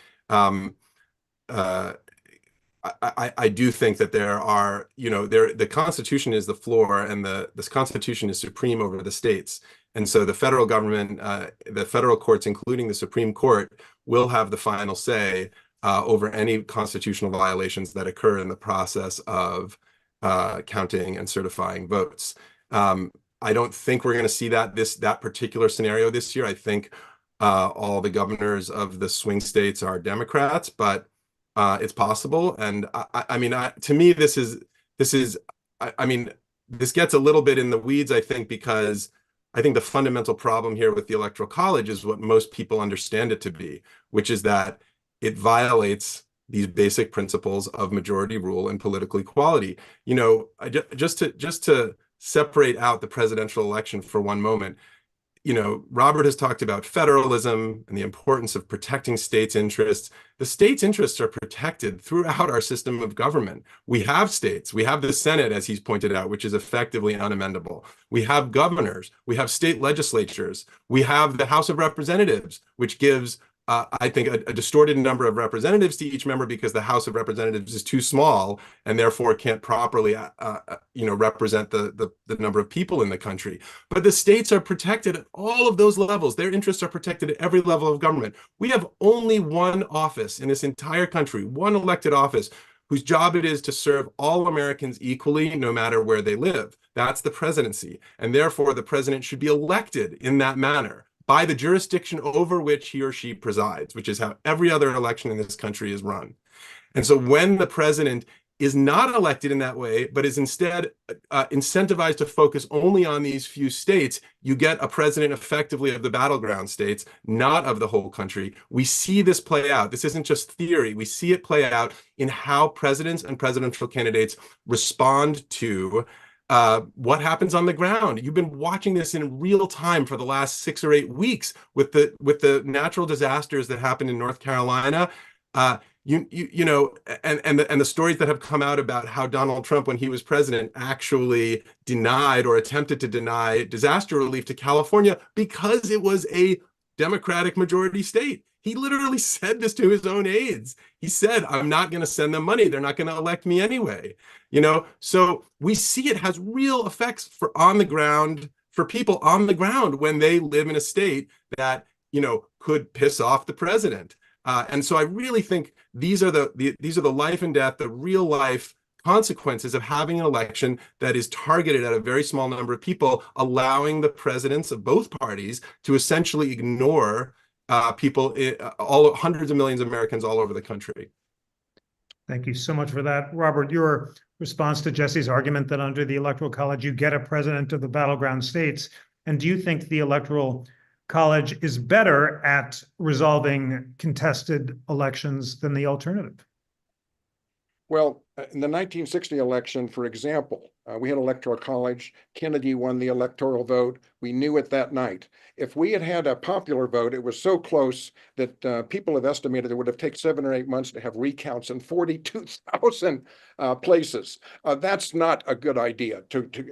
S2: I do think that there are, the Constitution is the floor, and this Constitution is supreme over the states. And so the federal government, the federal courts, including the Supreme Court, will have the final say over any constitutional violations that occur in the process of counting and certifying votes. I don't think we're going to see that particular scenario this year. I think all the governors of the swing states are Democrats, but it's possible. And I mean, to me, this gets a little bit in the weeds, I think, because I think the fundamental problem here with the Electoral College is what most people understand it to be, which is that it violates these basic principles of majority rule and political equality. Just to separate out the presidential election for one moment, Robert has talked about federalism and the importance of protecting states' interests. The states' interests are protected throughout our system of government. We have states. We have the Senate, as he's pointed out, which is effectively unamendable. We have governors. We have state legislatures. We have the House of Representatives, which gives I think a distorted number of representatives to each member because the House of Representatives is too small and therefore can't properly, represent the number of people in the country. But the states are protected at all of those levels. Their interests are protected at every level of government. We have only one office in this entire country, one elected office, whose job it is to serve all Americans equally, no matter where they live. That's the presidency. And therefore, the president should be elected in that manner by the jurisdiction over which he or she presides, which is how every other election in this country is run. And so when the president is not elected in that way, but is instead incentivized to focus only on these few states, you get a president effectively of the battleground states, not of the whole country. We see this play out. This isn't just theory. We see it play out in how presidents and presidential candidates respond to what happens on the ground. You've been watching this in real time for the last 6 or 8 weeks with the natural disasters that happened in North Carolina. And the stories that have come out about how Donald Trump, when he was president, actually denied or attempted to deny disaster relief to California because it was a Democratic majority state. He literally said this to his own aides. He said, I'm not going to send them money. They're not going to elect me anyway. So we see it has real effects for people on the ground when they live in a state that, could piss off the president. And so I really think these are the life and death, the real life consequences of having an election that is targeted at a very small number of people, allowing the presidents of both parties to essentially ignore people, hundreds of millions of Americans all over the country.
S1: Thank you so much for that. Robert, your response to Jesse's argument that under the Electoral College, you get a president of the battleground states. And do you think the Electoral College is better at resolving contested elections than the alternative?
S3: Well, in the 1960 election, for example, we had electoral college. Kennedy won the electoral vote. We knew it that night. If we had had a popular vote, it was so close that people have estimated it would have taken 7 or 8 months to have recounts in 42,000 places. That's not a good idea,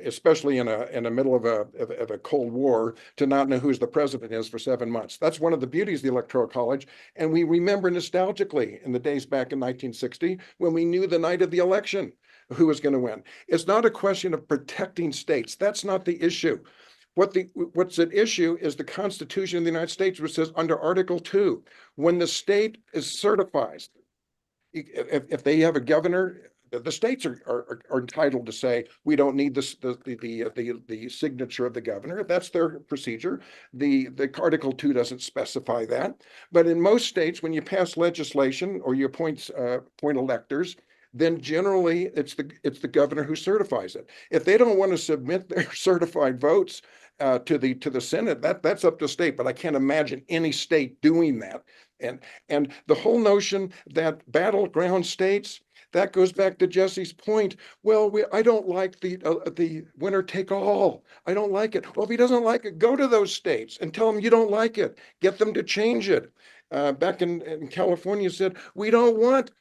S3: especially in the middle of a Cold War, to not know who the president is for 7 months. That's one of the beauties of the Electoral College, and we remember nostalgically in the days back in 1960 when we knew the night of the election who was going to win. It's not a question of protecting states. That's not the issue. What's at issue is the Constitution of the United States, which says under Article 2, when the state is certified, if they have a governor, the states are entitled to say, we don't need the signature of the governor. That's their procedure. The Article 2 doesn't specify that. But in most states, when you pass legislation or you appoint electors, then generally it's the governor who certifies it. If they don't want to submit their certified votes to the Senate, that's up to state. But I can't imagine any state doing that. And the whole notion that battleground states, that goes back to Jesse's point. Well, I don't like the winner take all. I don't like it. Well, if he doesn't like it, go to those states and tell them you don't like it. Get them to change it. Back in California said, we don't want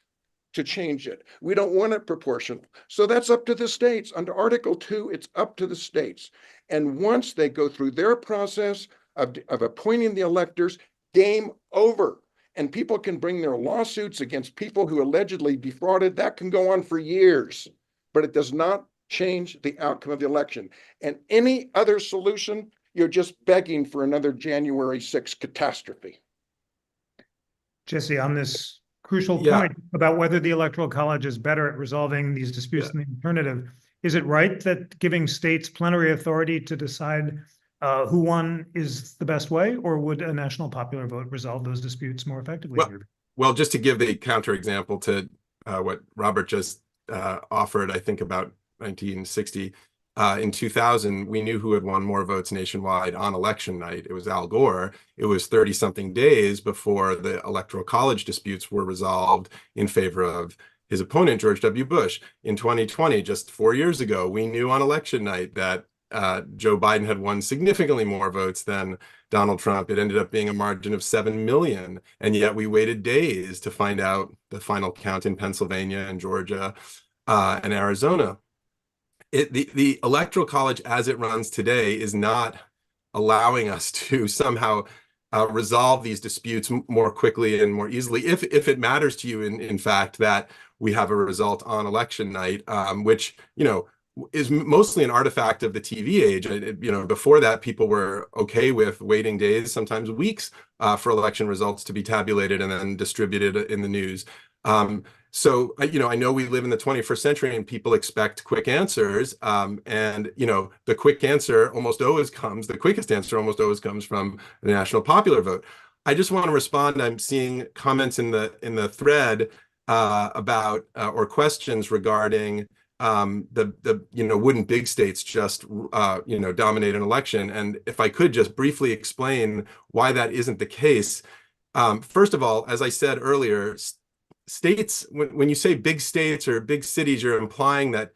S3: to change it. We don't want it proportional. So that's up to the states. Under Article 2, it's up to the states. And once they go through their process of appointing the electors, game over. And people can bring their lawsuits against people who allegedly defrauded. That can go on for years, but it does not change the outcome of the election. And any other solution, you're just begging for another January 6th catastrophe.
S1: Jesse, on this crucial point about whether the Electoral College is better at resolving these disputes than the alternative, is it right that giving states plenary authority to decide who won is the best way, or would a national popular vote resolve those disputes more effectively?
S2: Well, just to give the counterexample to what Robert just offered, I think about 1960, in 2000, we knew who had won more votes nationwide on election night. It was Al Gore. It was 30-something days before the Electoral College disputes were resolved in favor of his opponent, George W. Bush. In 2020, just 4 years ago, we knew on election night that Joe Biden had won significantly more votes than Donald Trump. It ended up being a margin of 7 million. And yet we waited days to find out the final count in Pennsylvania and Georgia and Arizona. The Electoral College as it runs today is not allowing us to somehow resolve these disputes more quickly and more easily. If it matters to you, in fact, that we have a result on election night, which, is mostly an artifact of the TV age. Before that, people were okay with waiting days, sometimes weeks, for election results to be tabulated and then distributed in the news. So, I know we live in the 21st century and people expect quick answers. The quick answer almost always comes, the quickest answer almost always comes from the national popular vote. I just want to respond. I'm seeing comments in the thread about or questions regarding wouldn't big states just dominate an election? And if I could just briefly explain why that isn't the case. First of all, as I said earlier, states, when you say big states or big cities, you're implying that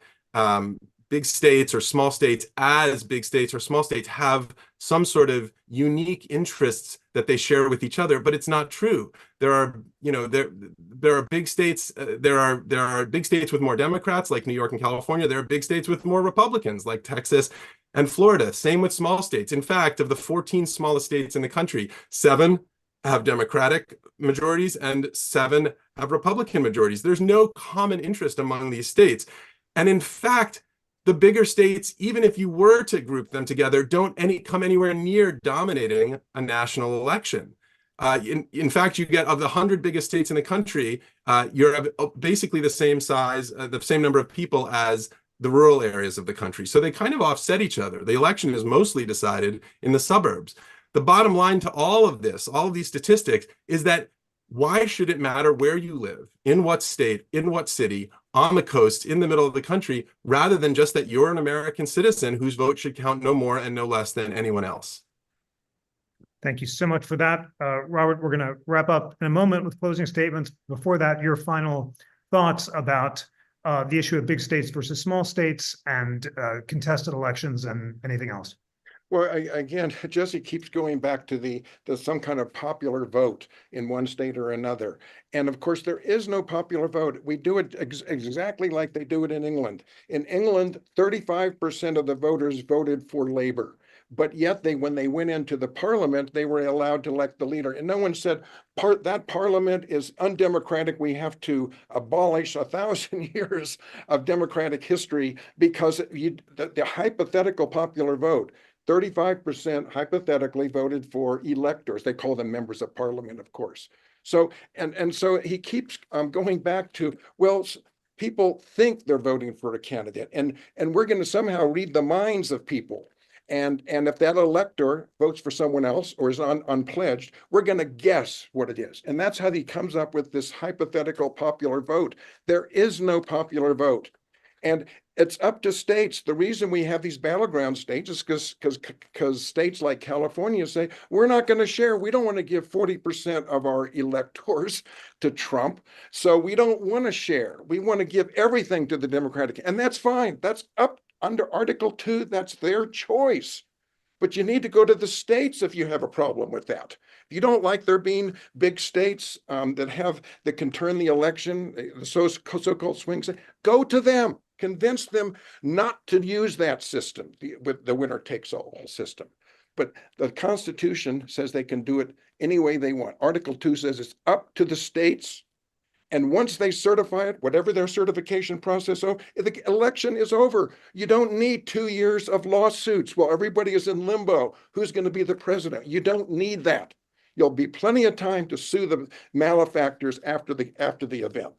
S2: big states or small states as big states or small states have some sort of unique interests that they share with each other, but it's not true. There are big states. There are big states with more Democrats, like New York and California. There are big states with more Republicans, like Texas and Florida. Same with small states. In fact, of the 14 smallest states in the country, 7 have Democratic majorities and 7 have Republican majorities. There's no common interest among these states. And in fact, the bigger states, even if you were to group them together, don't come anywhere near dominating a national election. In fact, you get, of the 100 biggest states in the country, you're basically the same size, the same number of people as the rural areas of the country. So they kind of offset each other. The election is mostly decided in the suburbs. The bottom line to all of this, all of these statistics, is that why should it matter where you live, in what state, in what city, on the coast, in the middle of the country, rather than just that you're an American citizen whose vote should count no more and no less than anyone else?
S1: Thank you so much for that. Robert, we're going to wrap up in a moment with closing statements. Before that, your final thoughts about the issue of big states versus small states and contested elections and anything else.
S3: Well, again, Jesse keeps going back to the some kind of popular vote in one state or another. And of course, there is no popular vote. We do it exactly like they do it in England. In England, 35% of the voters voted for Labour. But yet when they went into the parliament, they were allowed to elect the leader. And no one said that parliament is undemocratic. We have to abolish 1,000 years of democratic history because the hypothetical popular vote, 35% hypothetically voted for electors. They call them members of parliament, of course. So, and so he keeps going back to, well, people think they're voting for a candidate, and we're going to somehow read the minds of people. And if that elector votes for someone else or is unpledged, we're going to guess what it is. And that's how he comes up with this hypothetical popular vote. There is no popular vote. And it's up to states. The reason we have these battleground states is because states like California say, we're not going to share. We don't want to give 40% of our electors to Trump. So we don't want to share. We want to give everything to the Democratic. And that's fine. That's up under Article 2. That's their choice. But you need to go to the states if you have a problem with that. If you don't like there being big states that can turn the election, the so-called swing state, go to them. Convince them not to use that system, with the winner takes all system. But the Constitution says they can do it any way they want. Article 2 says it's up to the states. And once they certify it, whatever their certification process, the election is over. You don't need 2 years of lawsuits while everybody is in limbo. Who's going to be the president? You don't need that. You'll be plenty of time to sue the malefactors after the event.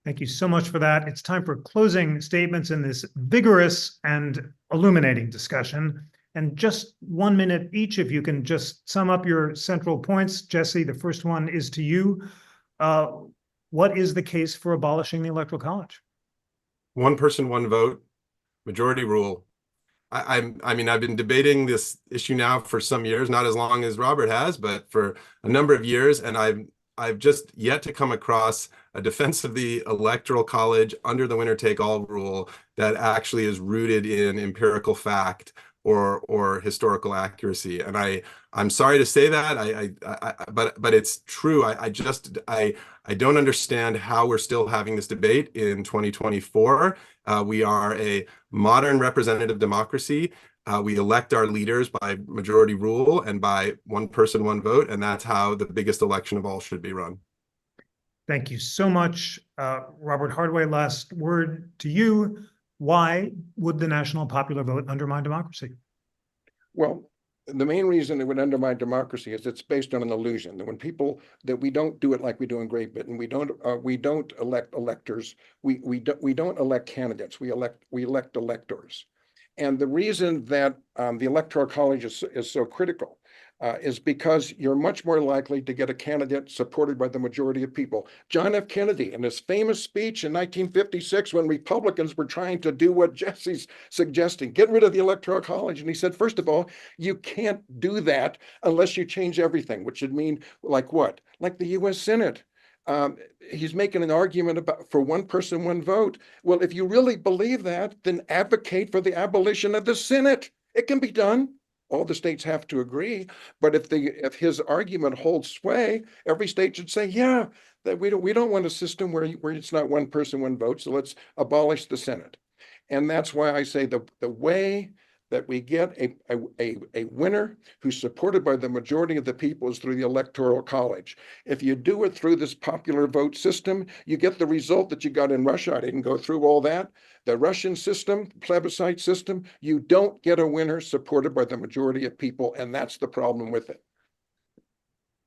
S1: Thank you so much for that. It's time for closing statements in this vigorous and illuminating discussion. And just 1 minute each, if you can just sum up your central points. Jesse, the first one is to you. What is the case for abolishing the Electoral College?
S2: One person, one vote, majority rule. I mean, I've been debating this issue now for some years, not as long as Robert has, but for a number of years. And I've just yet to come across a defense of the Electoral College under the winner-take-all rule that actually is rooted in empirical fact or historical accuracy. And I'm sorry to say that, but it's true. I don't understand how we're still having this debate in 2024. We are a modern representative democracy. We elect our leaders by majority rule and by one person, one vote, and that's how the biggest election of all should be run.
S1: Thank you so much. Robert Hardaway, last word to you. Why would the national popular vote undermine democracy?
S3: Well, the main reason it would undermine democracy is it's based on an illusion that that we don't do it like we do in Great Britain. We don't elect electors. We don't elect candidates. We elect electors. And the reason that the Electoral College is so critical is because you're much more likely to get a candidate supported by the majority of people. John F. Kennedy, in his famous speech in 1956, when Republicans were trying to do what Jesse's suggesting, get rid of the Electoral College. And he said, first of all, you can't do that unless you change everything, which would mean like what? Like the US Senate. He's making an argument for one person, one vote. Well, if you really believe that, then advocate for the abolition of the Senate. It can be done. All the states have to agree. But if his argument holds sway, every state should say, yeah, that we don't want a system where it's not one person, one vote. So let's abolish the Senate. And that's why I say the way that we get a winner who's supported by the majority of the people is through the Electoral College. If you do it through this popular vote system, you get the result that you got in Russia. I didn't go through all that. The Russian system, plebiscite system, you don't get a winner supported by the majority of people, and that's the problem with it.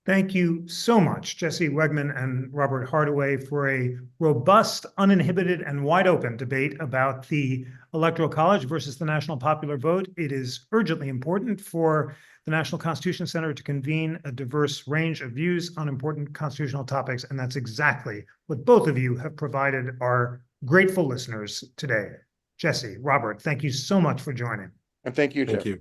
S1: Thank you so much, Jesse Wegman and Robert Hardaway, for a robust, uninhibited, and wide open debate about the Electoral College versus the national popular vote. It is urgently important for the National Constitution Center to convene a diverse range of views on important constitutional topics, and that's exactly what both of you have provided our grateful listeners today. Jesse, Robert, thank you so much for joining.
S3: And thank you, Jeff.
S2: Thank you.